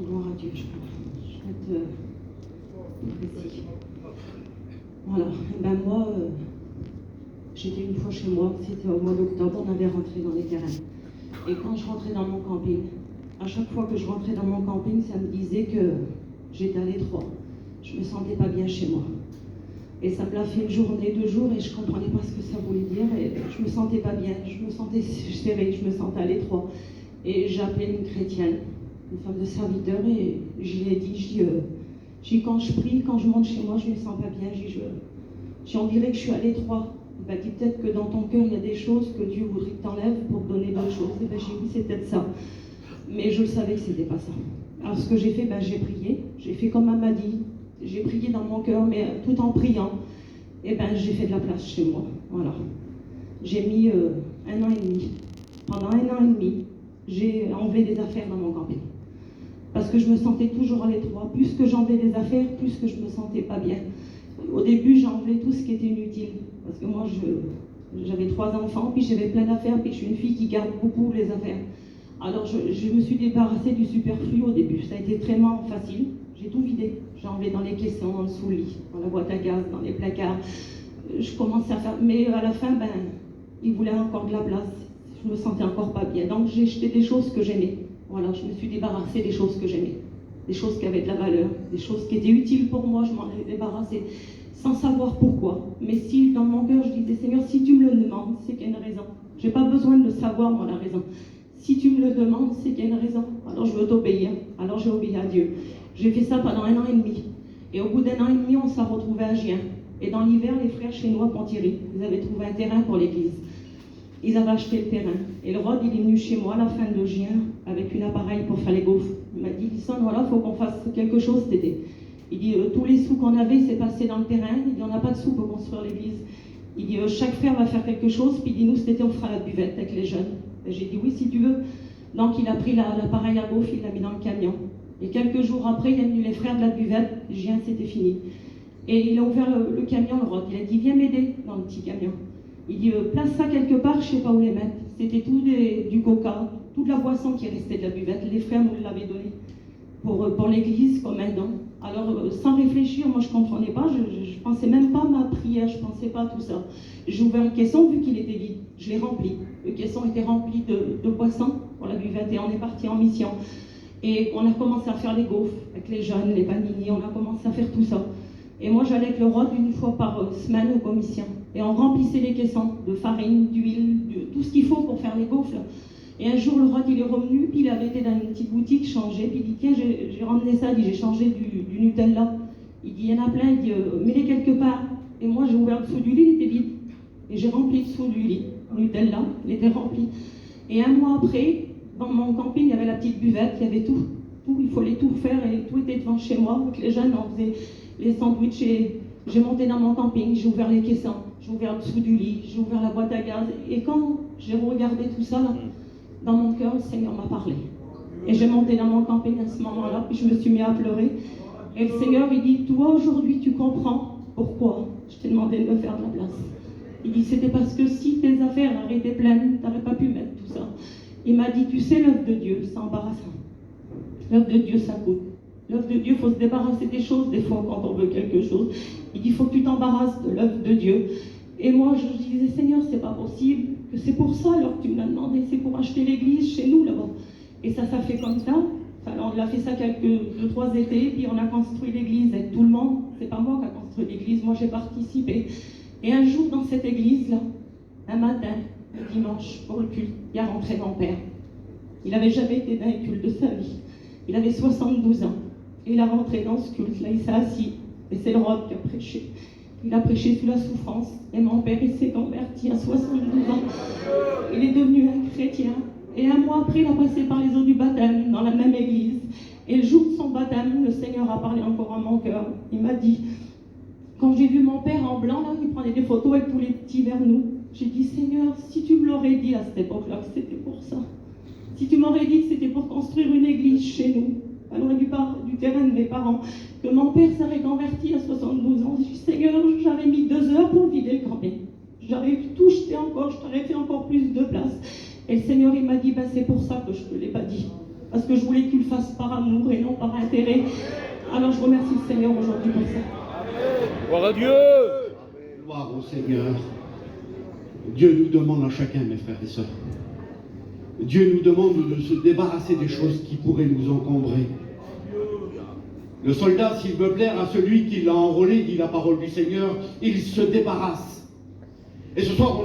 Gloire à Dieu, je vais être précis. Voilà, et ben moi, j'étais une fois chez moi, c'était au mois d'octobre, on avait rentré dans les terrains. Et quand je rentrais dans mon camping, à chaque fois que je rentrais dans mon camping, ça me disait que j'étais à l'étroit. Je me sentais pas bien chez moi. Et ça me l'a fait une journée, 2 jours, et je comprenais pas ce que ça voulait dire. Et je me sentais pas bien, je me sentais serrée, je me sentais à l'étroit. Et j'ai appelé une chrétienne, une femme de serviteur, et je lui ai dit, je dis, quand je prie, quand je monte chez moi, je me sens pas bien. On dirait que je suis à l'étroit. Elle m'a dit, peut-être que dans ton cœur, il y a des choses que Dieu voudrait que tu enlèves pour te donner d'autres choses. Et ben, j'ai dit, oui, c'est peut-être ça. Mais je savais que c'était pas ça. Alors ce que j'ai fait, j'ai prié. J'ai fait comme elle m'a dit. J'ai prié dans mon cœur, mais tout en priant, et j'ai fait de la place chez moi. Voilà. J'ai mis 1 an et demi. Pendant 1 an et demi, j'ai enlevé des affaires dans mon camping. Parce que je me sentais toujours à l'étroit. Plus que j'enlevais des affaires, plus que je me sentais pas bien. Au début, j'enlevais tout ce qui était inutile. Parce que moi, j'avais 3 enfants, puis j'avais plein d'affaires, puis je suis une fille qui garde beaucoup les affaires. Alors je me suis débarrassée du superflu au début. Ça a été très facile. J'ai tout vidé. J'ai enlevé dans les caissons, en dessous le lit, dans la boîte à gaz, dans les placards. Je commençais à faire... Mais à la fin, il voulait encore de la place. Je me sentais encore pas bien. Donc j'ai jeté des choses que j'aimais. Voilà, je me suis débarrassée des choses que j'aimais. Des choses qui avaient de la valeur, des choses qui étaient utiles pour moi, je m'en ai débarrassée. Sans savoir pourquoi. Mais si, dans mon cœur, je disais, Seigneur, si tu me le demandes, c'est qu'il y a une raison. Je n'ai pas besoin de le savoir, moi, la raison. Si tu me le demandes, c'est qu'il y a une raison. Alors je veux t'obéir. Alors j'ai obéi à Dieu. J'ai fait ça pendant 1 an et demi. Et au bout d'1 an et demi, on s'est retrouvés à Gien. Et dans l'hiver, les frères chez nous à Ponthierry, ils avaient trouvé un terrain pour l'église. Ils avaient acheté le terrain. Et le Rod, il est venu chez moi à la fin de juin avec un appareil pour faire les gaufres. Il m'a dit, Lisson, voilà, il faut qu'on fasse quelque chose cet été. Il dit, tous les sous qu'on avait, c'est passé dans le terrain. Il dit, on n'a pas de sous pour construire l'église. Il dit, chaque frère va faire quelque chose. Puis il dit, nous, cet été, on fera la buvette avec les jeunes. Et j'ai dit, oui, si tu veux. Donc il a pris l'appareil à gaufres, il l'a mis dans le camion. Et quelques jours après, il est venu les frères de la buvette. Gien, c'était fini. Et il a ouvert le camion, le Rod. Il a dit, viens m'aider dans le petit camion. Il dit, place ça quelque part, je ne sais pas où les mettre. C'était tout du coca, toute la boisson qui restait de la buvette. Les frères nous l'avaient donné pour l'église comme un don. Alors, sans réfléchir, moi je ne comprenais pas, je ne pensais même pas à ma prière, je ne pensais pas à tout ça. J'ai ouvert le caisson, vu qu'il était vide, je l'ai rempli. Le caisson était rempli de boissons pour la buvette et on est parti en mission. Et on a commencé à faire les gaufres avec les jeunes, les panini, on a commencé à faire tout ça. Et moi j'allais avec le Rod 1 fois par semaine aux commissions. Et on remplissait les caissons de farine, d'huile, de tout ce qu'il faut pour faire les gaufres. Et un jour, le Rod, il est revenu, puis il avait été dans une petite boutique changer, puis il dit, tiens, j'ai ramené ça, il dit, j'ai changé du Nutella. Il dit, il y en a plein, il dit, mets-les quelque part. Et moi, j'ai ouvert le dessous du lit, il était vide. Et j'ai rempli le dessous du lit, Nutella, il était rempli. Et 1 mois après, dans mon camping, il y avait la petite buvette, il y avait tout, il fallait tout faire, et tout était devant chez moi. Avec les jeunes, on faisait les sandwichs, et j'ai monté dans mon camping, j'ai ouvert les caissons, j'ai ouvert le dessous du lit, j'ai ouvert la boîte à gaz. Et quand j'ai regardé tout ça, là, dans mon cœur, le Seigneur m'a parlé. Et j'ai monté dans mon camping à ce moment-là, puis je me suis mis à pleurer. Et le Seigneur, il dit, toi aujourd'hui, tu comprends pourquoi je t'ai demandé de me faire de la place. Il dit, c'était parce que si tes affaires auraient été pleines, tu n'aurais pas pu mettre tout ça. Il m'a dit, tu sais, l'œuvre de Dieu, c'est embarrassant. L'œuvre de Dieu, ça coûte. L'œuvre de Dieu, il faut se débarrasser des choses, des fois, quand on veut quelque chose. Il dit, il faut que tu t'embarrasses de l'œuvre de Dieu. Et moi, je disais, Seigneur, c'est pas possible. Que c'est pour ça alors que tu me l'as demandé, c'est pour acheter l'église chez nous là-bas. Et ça fait comme ça. Alors, on a fait ça 2-3 étés, puis on a construit l'église avec tout le monde. C'est pas moi qui ai construit l'église, moi j'ai participé. Et un jour dans cette église-là, un matin, le dimanche, pour le culte, il a rentré mon père. Il n'avait jamais été dans un culte de sa vie. Il avait 72 ans. Et il a rentré dans ce culte-là, il s'est assis. Et c'est le Rod qui a prêché. Il a prêché sous la souffrance. Et mon père, il s'est converti à 72 ans. Il est devenu un chrétien. Et 1 mois après, il a passé par les eaux du baptême, dans la même église. Et le jour de son baptême, le Seigneur a parlé encore à mon cœur. Il m'a dit, quand j'ai vu mon père en blanc, là, il prenait des photos avec tous les petits vers nous, j'ai dit, Seigneur, si tu me l'aurais dit à cette époque-là que c'était pour ça, si tu m'aurais dit que c'était pour construire une église chez nous, pas loin du terrain de mes parents, que mon père s'est reconverti à 72 ans. J'ai dit, Seigneur, j'avais mis 2 heures pour vider le camping. J'aurais tout jeté encore, je t'aurais fait encore plus de place. Et le Seigneur, il m'a dit, c'est pour ça que je ne te l'ai pas dit. parce que je voulais que tu le fasses par amour et non par intérêt. Alors je remercie le Seigneur aujourd'hui pour ça. Gloire à Dieu. Gloire au Seigneur. Dieu nous demande à chacun, mes frères et sœurs. Dieu nous demande de se débarrasser des choses qui pourraient nous encombrer. Le soldat, s'il veut plaire à celui qui l'a enrôlé, dit la parole du Seigneur, il se débarrasse. Et ce soir, on a